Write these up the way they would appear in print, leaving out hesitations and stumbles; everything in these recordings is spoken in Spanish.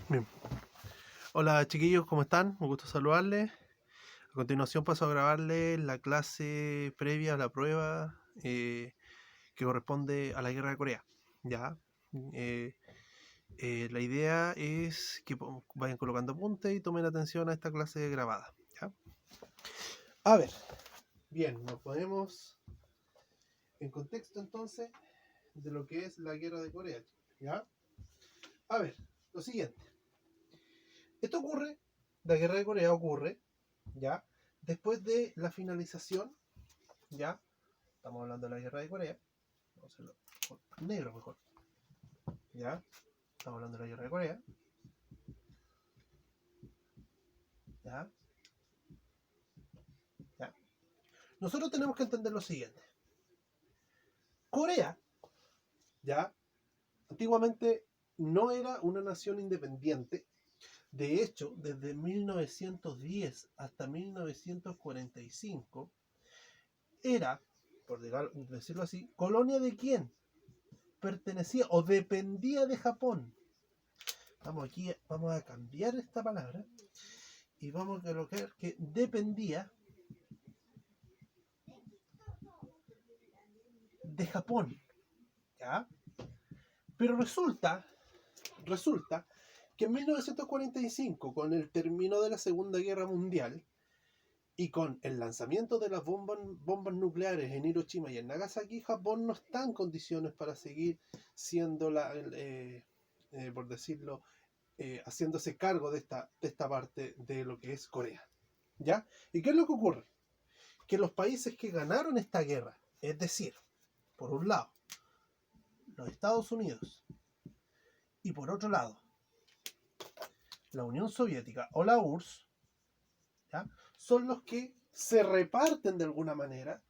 Bien. Hola chiquillos, ¿cómo están? Un gusto saludarles. A continuación paso a grabarles la clase previa a la prueba que corresponde a la guerra de Corea. ¿Ya? Eh, la idea es que vayan colocando apuntes y tomen atención a esta clase grabada. ¿Ya? A ver, bien, nos ponemos en contexto entonces de lo que es la guerra de Corea. ¿Ya? A ver, lo siguiente. Esto ocurre, la guerra de Corea ocurre, ¿ya? Después de la finalización, ¿ya? Estamos hablando de la guerra de Corea. Vamos a hacerlo con negro mejor. ¿Ya? Estamos hablando de la guerra de Corea. ¿Ya? ¿Ya? Nosotros tenemos que entender lo siguiente. Corea, ¿ya? Antiguamente no era una nación independiente. De hecho, desde 1910 hasta 1945 era, por decirlo así, colonia de quién? Pertenecía o dependía de Japón. Vamos a cambiar esta palabra y vamos a colocar que dependía de Japón, ¿ya? Pero resulta que en 1945, con el término de la Segunda Guerra Mundial y con el lanzamiento de las bombas nucleares en Hiroshima y en Nagasaki, Japón no está en condiciones para seguir siendo por decirlo, haciéndose cargo de esta parte de lo que es Corea, ¿ya? ¿Y qué es lo que ocurre? Que los países que ganaron esta guerra, es decir, por un lado, los Estados Unidos, y por otro lado, la Unión Soviética o la URSS, ¿ya? Son los que se reparten de alguna manera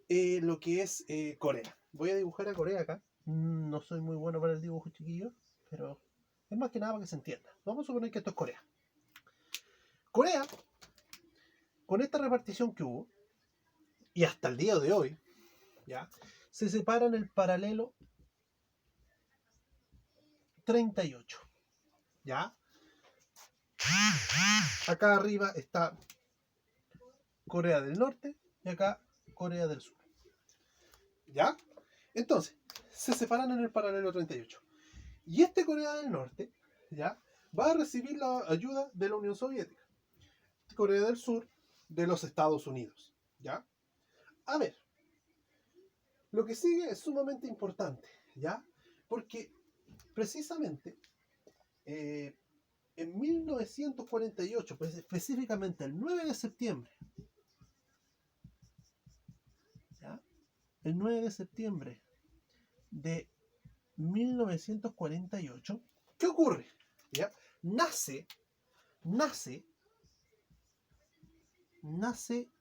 lo que es Corea. Voy a dibujar a Corea acá. No soy muy bueno para el dibujo, chiquillo, pero es más que nada para que se entienda. Vamos a suponer que esto es Corea. Corea, con esta repartición que hubo, y hasta el día de hoy, ¿ya? Se separa en el paralelo 38, ¿ya? Acá arriba está Corea del Norte y acá Corea del Sur, ¿ya? Entonces, se separan en el paralelo 38. Y este Corea del Norte, ¿ya? Va a recibir la ayuda de la Unión Soviética. Corea del Sur de los Estados Unidos, ¿ya? A ver, lo que sigue es sumamente importante, ¿ya? Porque precisamente en 1948, pues específicamente el 9 de septiembre, ¿ya? El 9 de septiembre de 1948, ¿qué ocurre? ¿Ya? Nace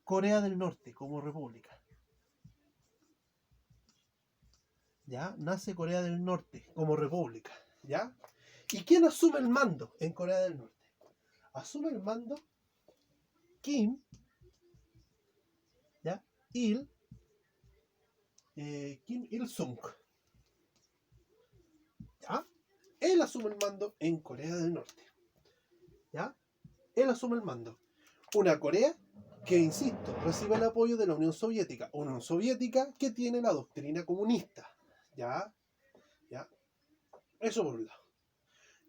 Corea del Norte como república. ¿Ya? Nace Corea del Norte como república. ¿Ya? ¿Y quién asume el mando en Corea del Norte? Asume el mando Kim, ¿ya? Kim Il-sung. ¿Ya? Él asume el mando en Corea del Norte. ¿Ya? Él asume el mando. Una Corea que, insisto, recibe el apoyo de la Unión Soviética. Una Unión Soviética que tiene la doctrina comunista. ¿Ya? ¿Ya? Eso por un lado.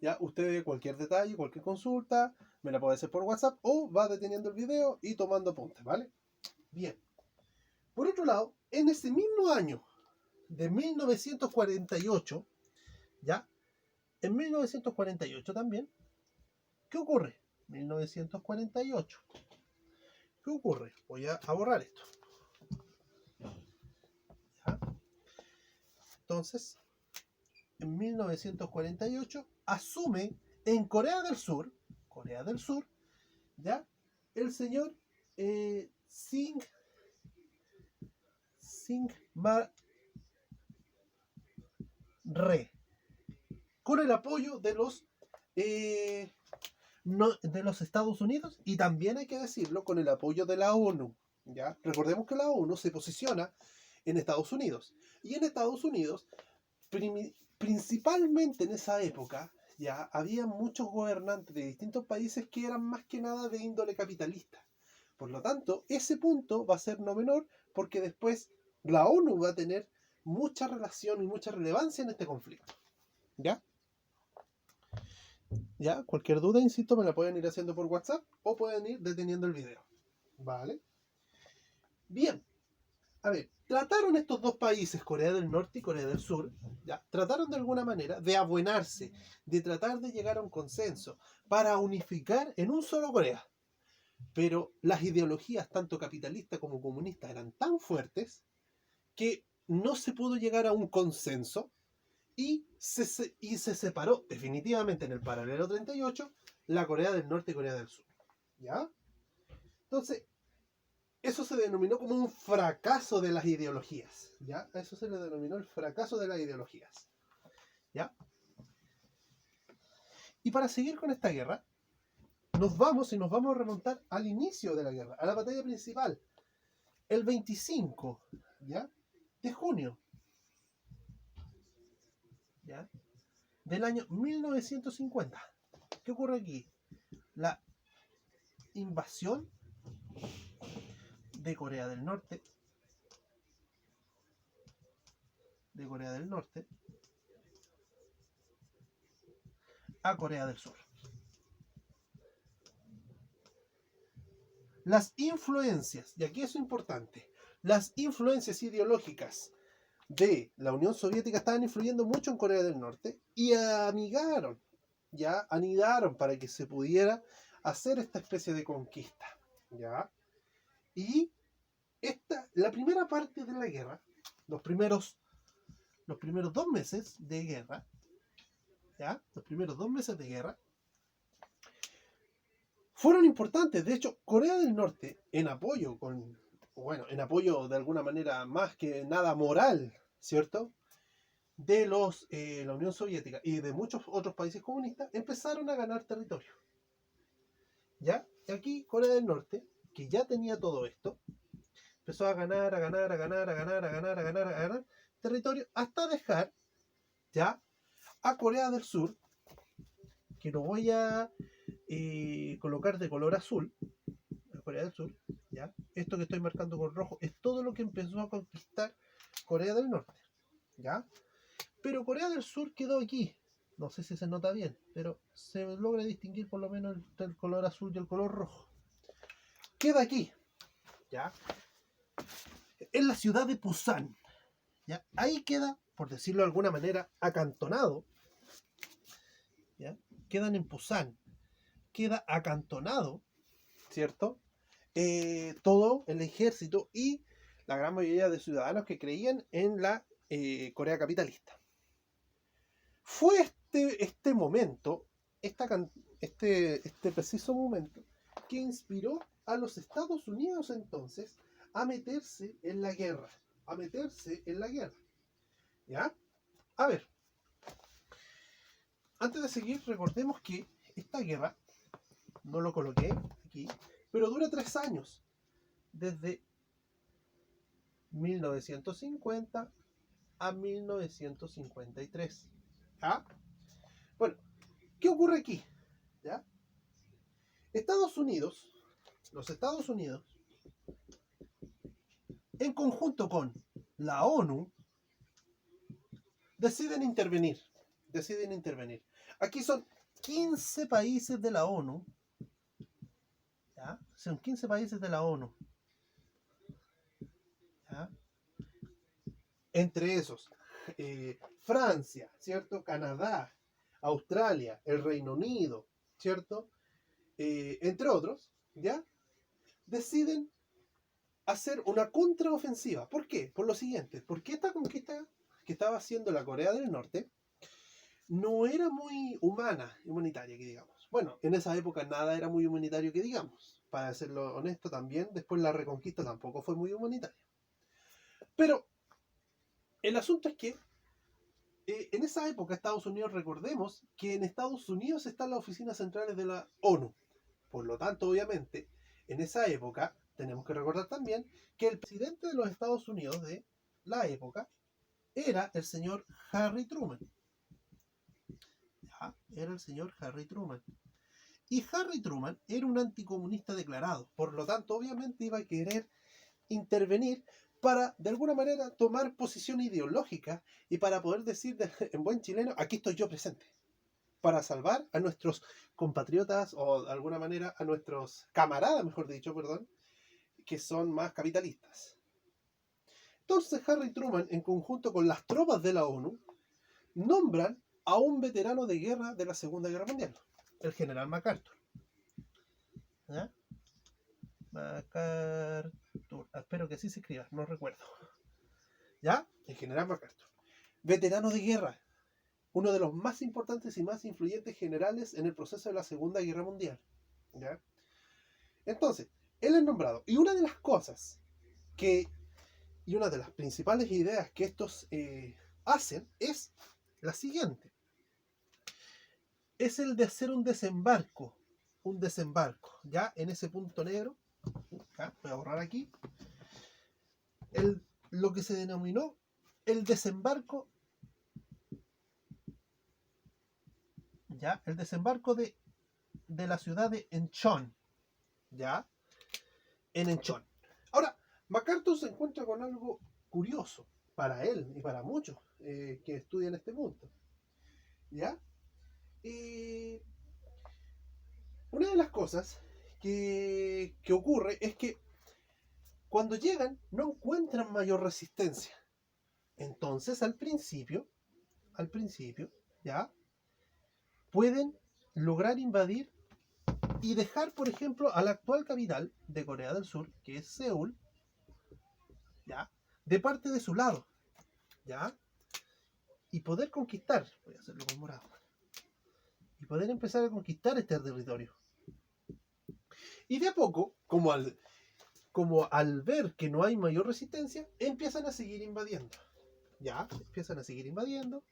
¿Ya? Usted cualquier detalle, cualquier consulta, me la puede hacer por WhatsApp o va deteniendo el video y tomando apuntes, ¿vale? Bien. Por otro lado, en ese mismo año de 1948, ¿ya? En 1948 también, ¿qué ocurre? 1948. ¿Qué ocurre? Voy a borrar esto. ¿Ya? Entonces, en 1948 asume en Corea del Sur, ¿ya? El señor Syngman Rhee, con el apoyo de los Estados Unidos y también hay que decirlo con el apoyo de la ONU. ¿Ya? Recordemos que la ONU se posiciona en Estados Unidos y en Estados Unidos principalmente en esa época, ya había muchos gobernantes de distintos países que eran más que nada de índole capitalista. Por lo tanto, ese punto va a ser no menor porque después la ONU va a tener mucha relación y mucha relevancia en este conflicto. ¿Ya? ¿Ya? Cualquier duda, insisto, me la pueden ir haciendo por WhatsApp o pueden ir deteniendo el video. ¿Vale? Bien. A ver, trataron estos dos países, Corea del Norte y Corea del Sur, ¿ya? Trataron de alguna manera de abuenarse, de tratar de llegar a un consenso para unificar en un solo Corea. Pero las ideologías, tanto capitalistas como comunistas, eran tan fuertes que no se pudo llegar a un consenso y se separó definitivamente en el paralelo 38 la Corea del Norte y Corea del Sur. ¿Ya? Entonces, eso se denominó como un fracaso de las ideologías. ¿Ya? A eso se le denominó el fracaso de las ideologías. ¿Ya? Y para seguir con esta guerra, nos vamos a remontar al inicio de la guerra, a la batalla principal, el 25, ¿ya? De junio, ¿ya? Del año 1950. ¿Qué ocurre aquí? La invasión de Corea del Norte, a Corea del Sur. Las influencias, y aquí es importante, las influencias ideológicas de la Unión Soviética estaban influyendo mucho en Corea del Norte y anidaron para que se pudiera hacer esta especie de conquista, ¿ya? Y la primera parte de la guerra, los primeros 2 meses de guerra, ¿ya? Los primeros 2 meses de guerra fueron importantes. De hecho, Corea del Norte, en apoyo de alguna manera más que nada moral, ¿cierto? De la Unión Soviética y de muchos otros países comunistas, empezaron a ganar territorio. ¿Ya? Y aquí Corea del Norte, que ya tenía todo esto, empezó a ganar territorio hasta dejar ya a Corea del Sur, que lo voy a colocar de color azul, a Corea del Sur, ¿ya? Esto que estoy marcando con rojo es todo lo que empezó a conquistar Corea del Norte, ¿ya? Pero Corea del Sur quedó aquí. No sé si se nota bien, pero se logra distinguir por lo menos el color azul y el color rojo. Queda aquí, ¿ya? En la ciudad de Pusan, ¿ya? Ahí queda, por decirlo de alguna manera, acantonado, ¿ya? Quedan en Pusan, queda acantonado, ¿cierto? Todo el ejército y la gran mayoría de ciudadanos que creían en la Corea capitalista. Fue este momento, este preciso momento, que inspiró a los Estados Unidos entonces a meterse en la guerra. ¿Ya? A ver, antes de seguir, recordemos que esta guerra, no lo coloqué aquí, pero dura 3 años, desde 1950 a 1953. ¿Ya? Bueno, ¿qué ocurre aquí? ¿Ya? Los Estados Unidos, en conjunto con la ONU, deciden intervenir. Aquí son 15 países de la ONU. ¿Ya? Son 15 países de la ONU. ¿Ya? Entre esos, Francia, ¿cierto? Canadá, Australia, el Reino Unido, ¿cierto? Entre otros, ¿ya? Deciden hacer una contraofensiva. ¿Por qué? Por lo siguiente, porque esta conquista que estaba haciendo la Corea del Norte no era muy humanitaria, que digamos. Bueno, en esa época nada era muy humanitario, que digamos. Para serlo honesto también, después la reconquista tampoco fue muy humanitaria. Pero el asunto es que en esa época Estados Unidos, recordemos que en Estados Unidos están las oficinas centrales de la ONU. Por lo tanto, obviamente, en esa época tenemos que recordar también que el presidente de los Estados Unidos de la época era el señor Harry Truman. Ya, era el señor Harry Truman. Y Harry Truman era un anticomunista declarado, por lo tanto, obviamente iba a querer intervenir para, de alguna manera, tomar posición ideológica y para poder decir en buen chileno, aquí estoy yo presente, para salvar a nuestros compatriotas o, de alguna manera, a nuestros camaradas, mejor dicho, perdón, que son más capitalistas. Entonces Harry Truman, en conjunto con las tropas de la ONU, nombran a un veterano de guerra de la Segunda Guerra Mundial, el general MacArthur. ¿Ya? MacArthur, espero que así se escriba, no recuerdo. ¿Ya? El general MacArthur. Veterano de guerra, uno de los más importantes y más influyentes generales en el proceso de la Segunda Guerra Mundial. ¿Ya? Entonces, él es nombrado. Y una de las cosas y una de las principales ideas que estos hacen es la siguiente. Es el de hacer un desembarco, ya en ese punto negro. ¿Ya? Voy a borrar aquí. Lo que se denominó el desembarco, ¿ya? El desembarco de la ciudad de Enchón, ¿ya? En Enchón. Ahora, MacArthur se encuentra con algo curioso para él y para muchos que estudian este punto, ¿ya? Y una de las cosas que ocurre es que cuando llegan no encuentran mayor resistencia. Entonces al principio, ¿ya? Pueden lograr invadir y dejar, por ejemplo, a la actual capital de Corea del Sur, que es Seúl, ¿ya? De parte de su lado, ¿ya? Y poder conquistar, voy a hacerlo con morado, y poder empezar a conquistar este territorio. Y de a poco, como al ver que no hay mayor resistencia, empiezan a seguir invadiendo. ¿Ya? Empiezan a seguir invadiendo,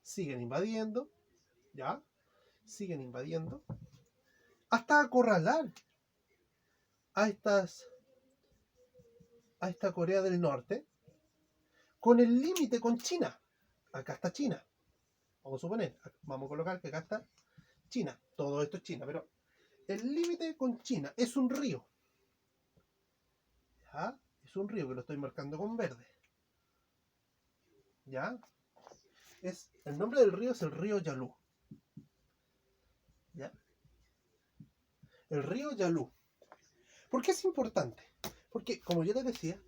siguen invadiendo, ¿ya? Siguen invadiendo, hasta acorralar a esta Corea del Norte con el límite con China. Acá está China. Vamos a suponer, vamos a colocar que acá está China. Todo esto es China, pero el límite con China es un río. ¿Ya? Es un río que lo estoy marcando con verde. ¿Ya? El nombre del río es el río Yalu. ¿Ya? El río Yalu. ¿Por qué es importante? Porque, como yo les decía,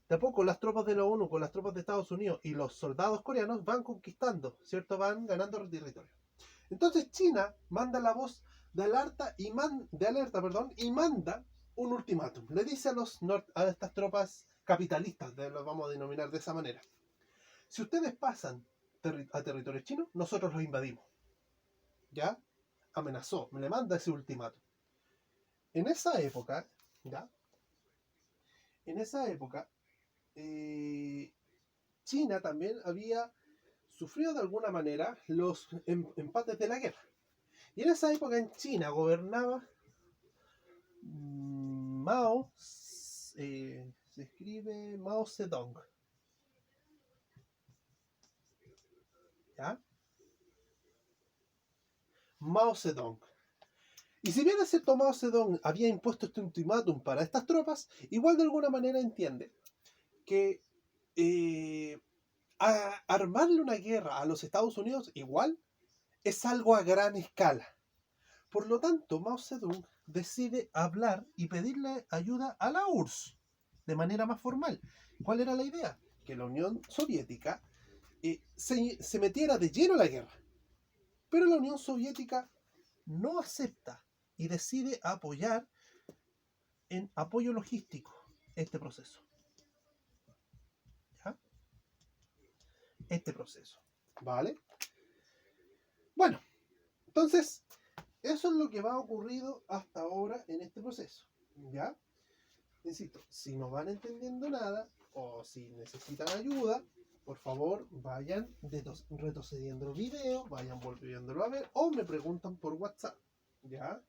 de a poco las tropas de la ONU con las tropas de Estados Unidos y los soldados coreanos van conquistando, ¿cierto? Van ganando territorio. Entonces China manda la voz de alerta y manda un ultimátum. Le dice a estas tropas capitalistas, los vamos a denominar de esa manera: si ustedes pasan a territorio chino, nosotros los invadimos. ¿Ya? Amenazó, me le manda ese ultimátum. En esa época, ¿ya? China también había sufrido de alguna manera los empates de la guerra. Y en esa época en China gobernaba se escribe Mao Zedong. ¿Ya? Mao Zedong. Y si bien es cierto, Mao Zedong había impuesto este ultimátum para estas tropas, igual de alguna manera entiende que armarle una guerra a los Estados Unidos igual es algo a gran escala. Por lo tanto, Mao Zedong decide hablar y pedirle ayuda a la URSS de manera más formal. ¿Cuál era la idea? Que la Unión Soviética se metiera de lleno en la guerra. Pero la Unión Soviética no acepta y decide apoyar en apoyo logístico este proceso. ¿Ya? Este proceso. ¿Vale? Bueno, entonces, eso es lo que va ocurrido hasta ahora en este proceso. ¿Ya? Insisto, si no van entendiendo nada o si necesitan ayuda, por favor vayan retrocediendo el video, vayan volviéndolo a ver o me preguntan por WhatsApp. ¿Ya?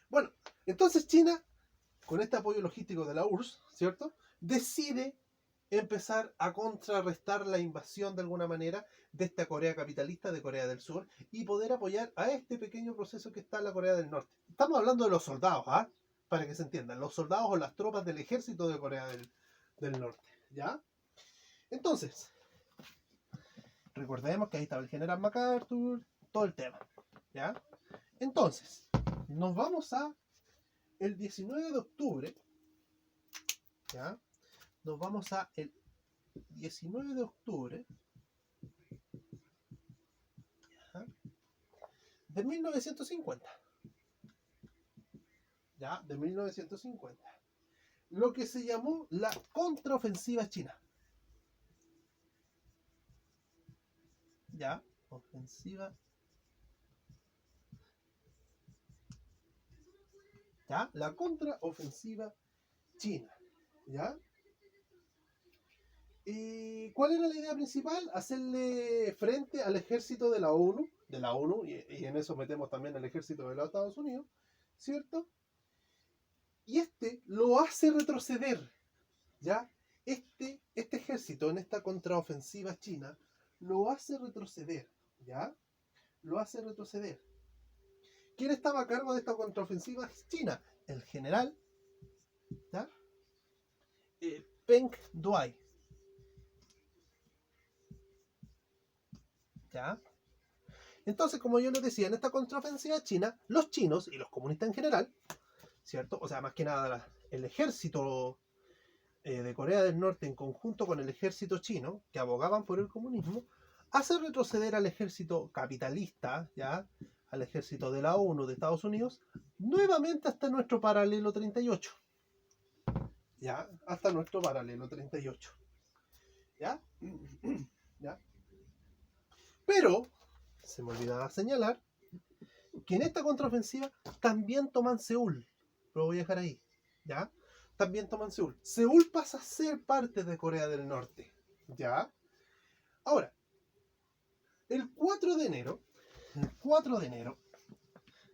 Bueno, entonces China, con este apoyo logístico de la URSS, ¿cierto? Decide empezar a contrarrestar la invasión de alguna manera de esta Corea capitalista de Corea del Sur y poder apoyar a este pequeño proceso que está en la Corea del Norte. Estamos hablando de los soldados, ¿ah? Para que se entiendan, los soldados o las tropas del ejército de Corea del Norte, ¿ya? Entonces, recordemos que ahí estaba el general MacArthur, todo el tema, ¿ya? Entonces, nos vamos a el 19 de octubre, ¿ya? Nos vamos a el 19 de octubre, ¿ya? De 1950, ¿ya? De 1950. Lo que se llamó la contraofensiva china. ¿Ya? Ofensiva. ¿Ya? La contraofensiva china. ¿Ya? ¿Y cuál era la idea principal? Hacerle frente al ejército de la ONU, y en eso metemos también al ejército de los Estados Unidos, ¿cierto? Y este lo hace retroceder, ¿ya? Este ejército en esta contraofensiva china lo hace retroceder, ¿ya? Lo hace retroceder. ¿Quién estaba a cargo de esta contraofensiva china? El general, ¿ya? Peng Duai, ¿ya? Entonces, como yo les decía, en esta contraofensiva china, los chinos y los comunistas en general, ¿cierto? O sea, más que nada el ejército de Corea del Norte en conjunto con el ejército chino, que abogaban por el comunismo, hace retroceder al ejército capitalista, ¿ya? Al ejército de la ONU de Estados Unidos, nuevamente hasta nuestro paralelo 38. ¿Ya? Hasta nuestro paralelo 38. ¿Ya? ¿Ya? Pero, se me olvidaba señalar, que en esta contraofensiva también toman Seúl. Lo voy a dejar ahí. ¿Ya? También toman Seúl. Seúl pasa a ser parte de Corea del Norte. ¿Ya? Ahora, el 4 de enero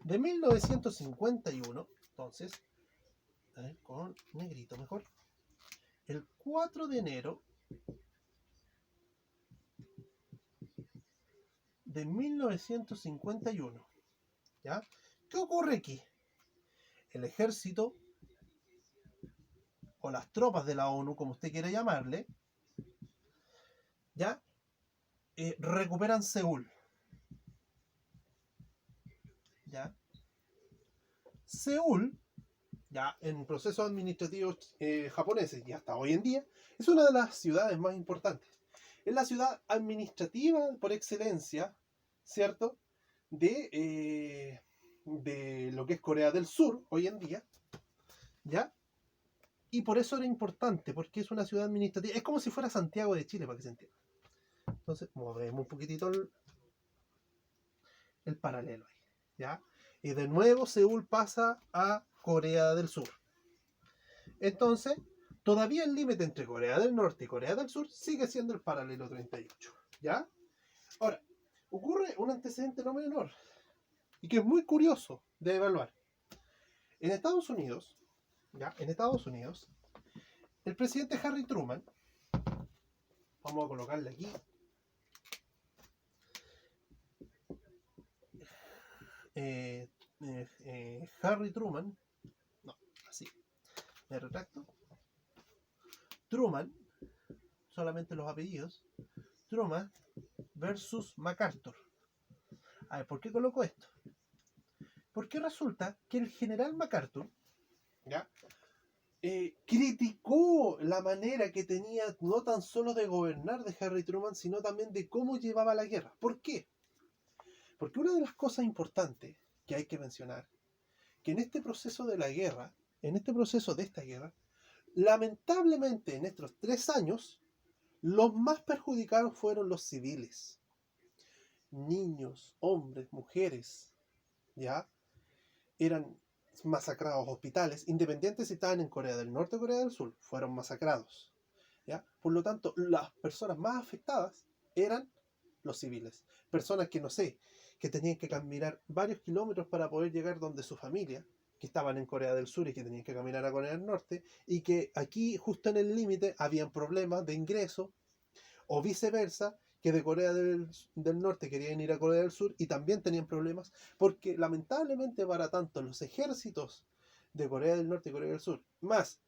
de 1951, entonces, a ver, con negrito mejor. El 4 de enero de 1951, ¿ya? ¿Qué ocurre aquí? El ejército o las tropas de la ONU, como usted quiera llamarle, ¿ya? Recuperan Seúl, ¿ya? Seúl, ya en procesos administrativos japoneses y hasta hoy en día, es una de las ciudades más importantes. Es la ciudad administrativa por excelencia, ¿cierto? De lo que es Corea del Sur hoy en día, ¿ya? Y por eso era importante, porque es una ciudad administrativa. Es como si fuera Santiago de Chile, para que se entienda. Entonces, movemos un poquitito el paralelo ahí, ¿ya? Y de nuevo Seúl pasa a Corea del Sur. Entonces, todavía el límite entre Corea del Norte y Corea del Sur sigue siendo el paralelo 38, ¿ya? Ahora, ocurre un antecedente no menor y que es muy curioso de evaluar. En Estados Unidos, ¿ya? En Estados Unidos, el presidente Harry Truman, vamos a colocarle aquí, Harry Truman, no, así, me retracto, Truman, solamente los apellidos, Truman versus MacArthur. A ver, ¿por qué coloco esto? Porque resulta que el general MacArthur, ¿ya? Criticó la manera que tenía no tan solo de gobernar de Harry Truman, sino también de cómo llevaba la guerra. ¿Por qué? Porque una de las cosas importantes que hay que mencionar, que en este proceso de la guerra, en este proceso de esta guerra, lamentablemente en estos 3 años, los más perjudicados fueron los civiles. Niños, hombres, mujeres, ¿ya? Eran masacrados hospitales, independientes si estaban en Corea del Norte o Corea del Sur, fueron masacrados, ¿ya? Por lo tanto, las personas más afectadas eran los civiles. Personas que, no sé, que tenían que caminar varios kilómetros para poder llegar donde su familia, que estaban en Corea del Sur y que tenían que caminar a Corea del Norte, y que aquí, justo en el límite, habían problemas de ingreso, o viceversa, que de Corea del Norte querían ir a Corea del Sur y también tenían problemas, porque lamentablemente para tanto los ejércitos de Corea del Norte y Corea del Sur, más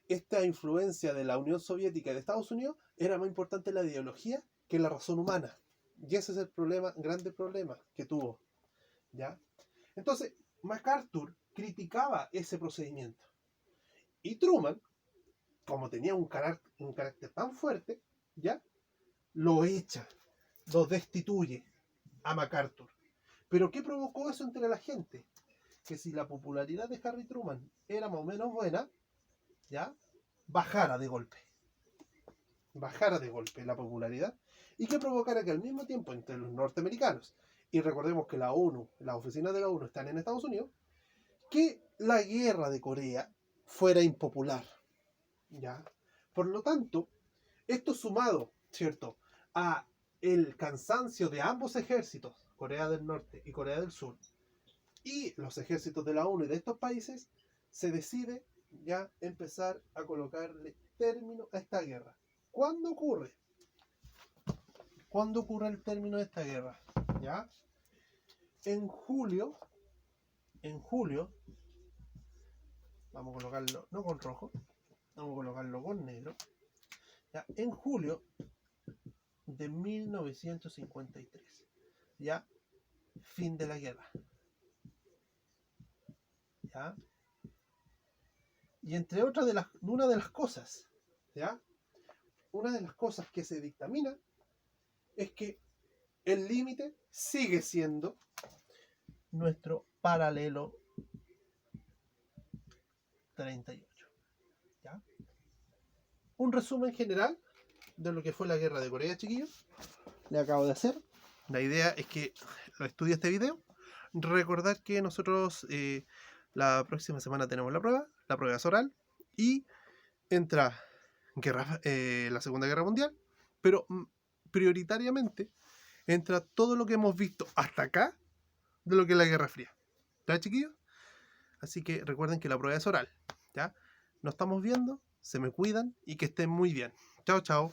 esta influencia de la Unión Soviética y de Estados Unidos, era más importante la ideología que la razón humana. Y ese es el problema, grande problema que tuvo. ¿Ya? Entonces, MacArthur criticaba ese procedimiento. Y Truman, como tenía un carácter tan fuerte, ¿ya? Lo echa, lo destituye a MacArthur. ¿Pero qué provocó eso entre la gente? Que si la popularidad de Harry Truman era más o menos buena, ¿ya? Bajara de golpe la popularidad, y que provocara que al mismo tiempo entre los norteamericanos, y recordemos que la ONU, las oficinas de la ONU están en Estados Unidos, que la guerra de Corea fuera impopular, ¿ya? Por lo tanto, esto sumado, ¿cierto?, a el cansancio de ambos ejércitos, Corea del Norte y Corea del Sur, y los ejércitos de la ONU y de estos países, se decide ya empezar a colocarle término a esta guerra. ¿Cuándo ocurre? ¿Cuándo ocurre el término de esta guerra? ¿Ya? En julio, vamos a colocarlo no con rojo, vamos a colocarlo con negro, ¿ya? En julio de 1953, ¿ya? Fin de la guerra, ¿ya? Y entre otras una de las cosas, ¿ya? Una de las cosas que se dictamina es que el límite sigue siendo nuestro paralelo 38. ¿Ya? Un resumen general de lo que fue la guerra de Corea, chiquillos, le acabo de hacer. La idea es que lo estudie este video. Recordar que nosotros la próxima semana tenemos la prueba es oral, y entra la Segunda Guerra Mundial, pero prioritariamente entra todo lo que hemos visto hasta acá de lo que es la Guerra Fría. ¿Ya, chiquillos? Así que recuerden que la prueba es oral. ¿Ya? Nos estamos viendo, se me cuidan y que estén muy bien. Chao, chao.